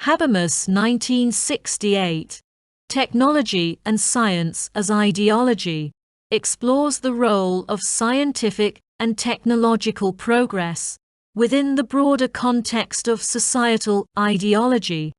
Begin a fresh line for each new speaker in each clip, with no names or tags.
Habermas, 1968. Technology and Science as Ideology explores the role of scientific and technological progress within the broader context of societal ideology.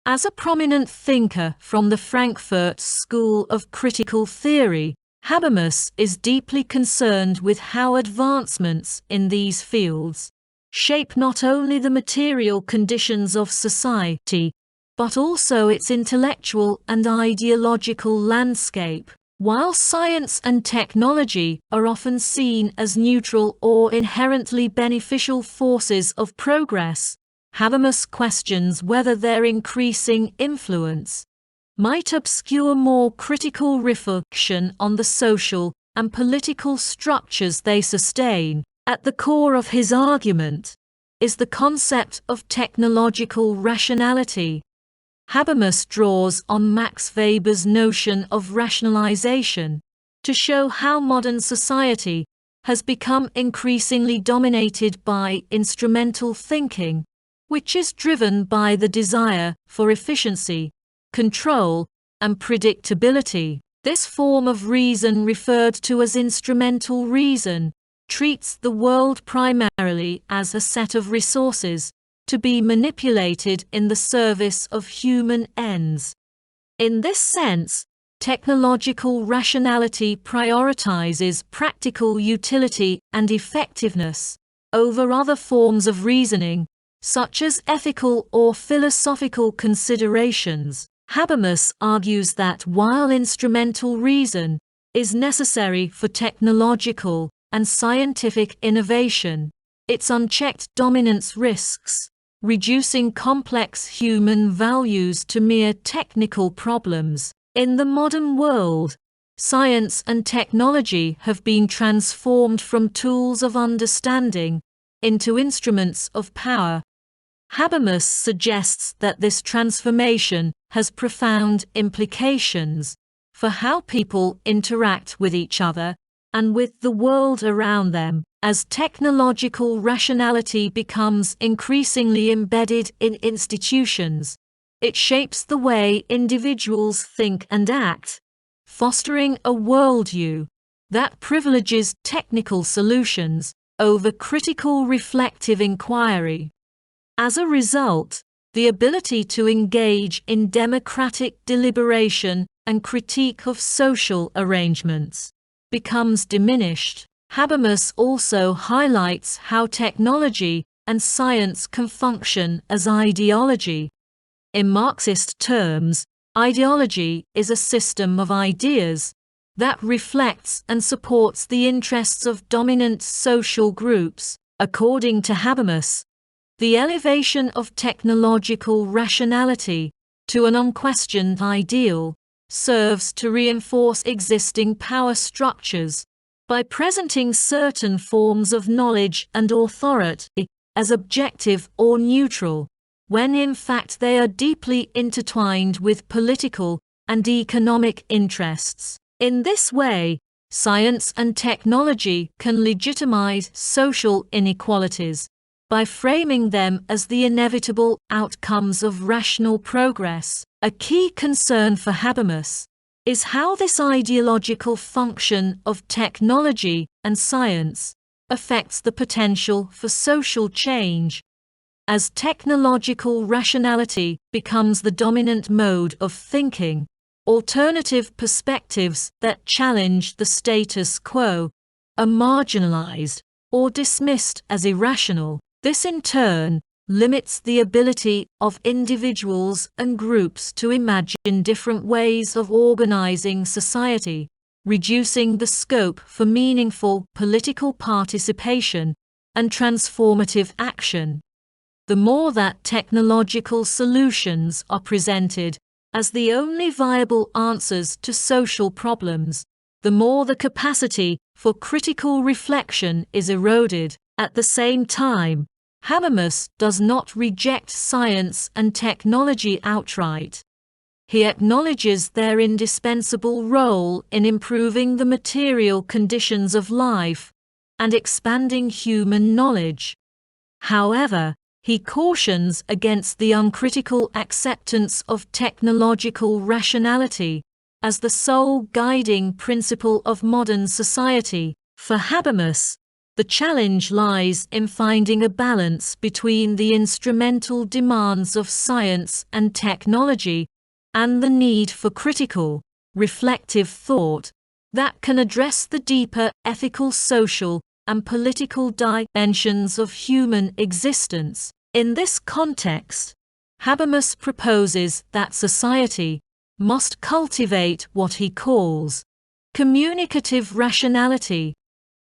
As a prominent thinker from the Frankfurt School of Critical Theory, Habermas is deeply concerned with how advancements in these fields shape not only the material conditions of society, but also its intellectual and ideological landscape. While science and technology are often seen as neutral or inherently beneficial forces of progress, Habermas questions whether their increasing influence might obscure more critical reflection on the social and political structures they sustain. At the core of his argument is the concept of technological rationality. Habermas draws on Max Weber's notion of rationalization to show how modern society has become increasingly dominated by instrumental thinking, which is driven by the desire for efficiency, control, and predictability. This form of reason, referred to as instrumental reason, treats the world primarily as a set of resources to be manipulated in the service of human ends. In this sense, technological rationality prioritizes practical utility and effectiveness over other forms of reasoning, such as ethical or philosophical considerations. Habermas argues that while instrumental reason is necessary for technological and scientific innovation, its unchecked dominance risks reducing complex human values to mere technical problems. In the modern world, science and technology have been transformed from tools of understanding into instruments of power. Habermas suggests that this transformation has profound implications for how people interact with each other and with the world around them. As technological rationality becomes increasingly embedded in institutions, it shapes the way individuals think and act, fostering a worldview that privileges technical solutions over critical reflective inquiry. As a result, the ability to engage in democratic deliberation and critique of social arrangements becomes diminished. Habermas also highlights how technology and science can function as ideology. In Marxist terms, ideology is a system of ideas that reflects and supports the interests of dominant social groups. According to Habermas, the elevation of technological rationality to an unquestioned ideal serves to reinforce existing power structures by presenting certain forms of knowledge and authority as objective or neutral, when in fact they are deeply intertwined with political and economic interests. In this way, science and technology can legitimize social inequalities by framing them as the inevitable outcomes of rational progress. A key concern for Habermas is how this ideological function of technology and science affects the potential for social change. As technological rationality becomes the dominant mode of thinking, alternative perspectives that challenge the status quo are marginalized or dismissed as irrational. This in turn limits the ability of individuals and groups to imagine different ways of organizing society, reducing the scope for meaningful political participation and transformative action. The more that technological solutions are presented as the only viable answers to social problems, the more the capacity for critical reflection is eroded. At the same time, Habermas does not reject science and technology outright. He acknowledges their indispensable role in improving the material conditions of life and expanding human knowledge. However, He cautions against the uncritical acceptance of technological rationality as the sole guiding principle of modern society. For Habermas, the challenge lies in finding a balance between the instrumental demands of science and technology and the need for critical, reflective thought that can address the deeper ethical, social, and political dimensions of human existence. In this context, Habermas proposes that society must cultivate what he calls communicative rationality.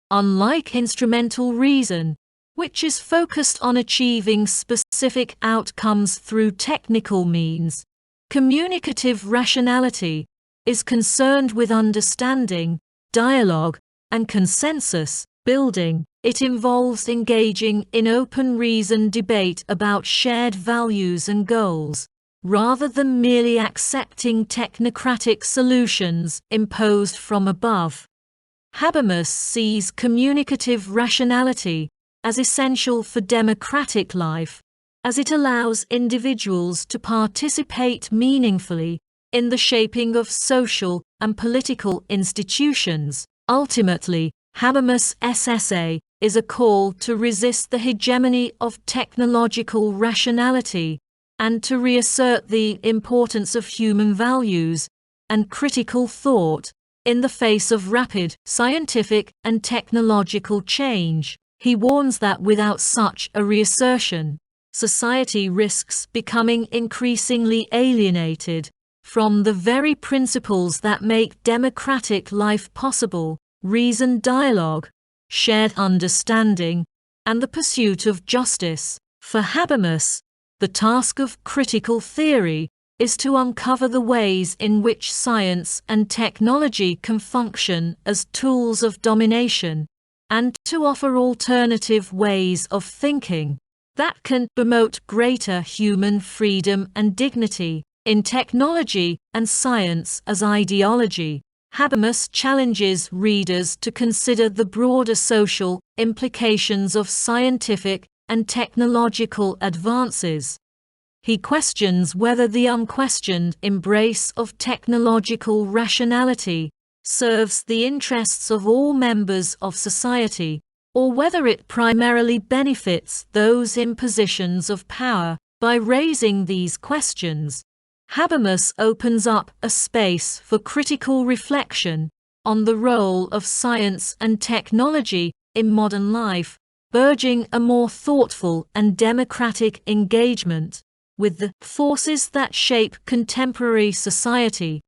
Unlike instrumental reason, which is focused on achieving specific outcomes through technical means, communicative rationality is concerned with understanding, dialogue, and consensus building. It involves engaging in open reason debate about shared values and goals, rather than merely accepting technocratic solutions imposed from above. Habermas sees communicative rationality as essential for democratic life, as it allows individuals to participate meaningfully in the shaping of social and political institutions. Ultimately, Habermas' essay is a call to resist the hegemony of technological rationality and to reassert the importance of human values and critical thought in the face of rapid scientific and technological change. He warns that without such a reassertion, society risks becoming increasingly alienated from the very principles that make democratic life possible: reasoned dialogue, shared understanding, and the pursuit of justice. For Habermas, the task of critical theory is to uncover the ways in which science and technology can function as tools of domination, and to offer alternative ways of thinking that can promote greater human freedom and dignity. In Technology and Science as Ideology, Habermas challenges readers to consider the broader social implications of scientific and technological advances. He questions whether the unquestioned embrace of technological rationality serves the interests of all members of society, or whether it primarily benefits those in positions of power. By raising these questions, Habermas opens up a space for critical reflection on the role of science and technology in modern life, urging a more thoughtful and democratic engagement with the forces that shape contemporary society.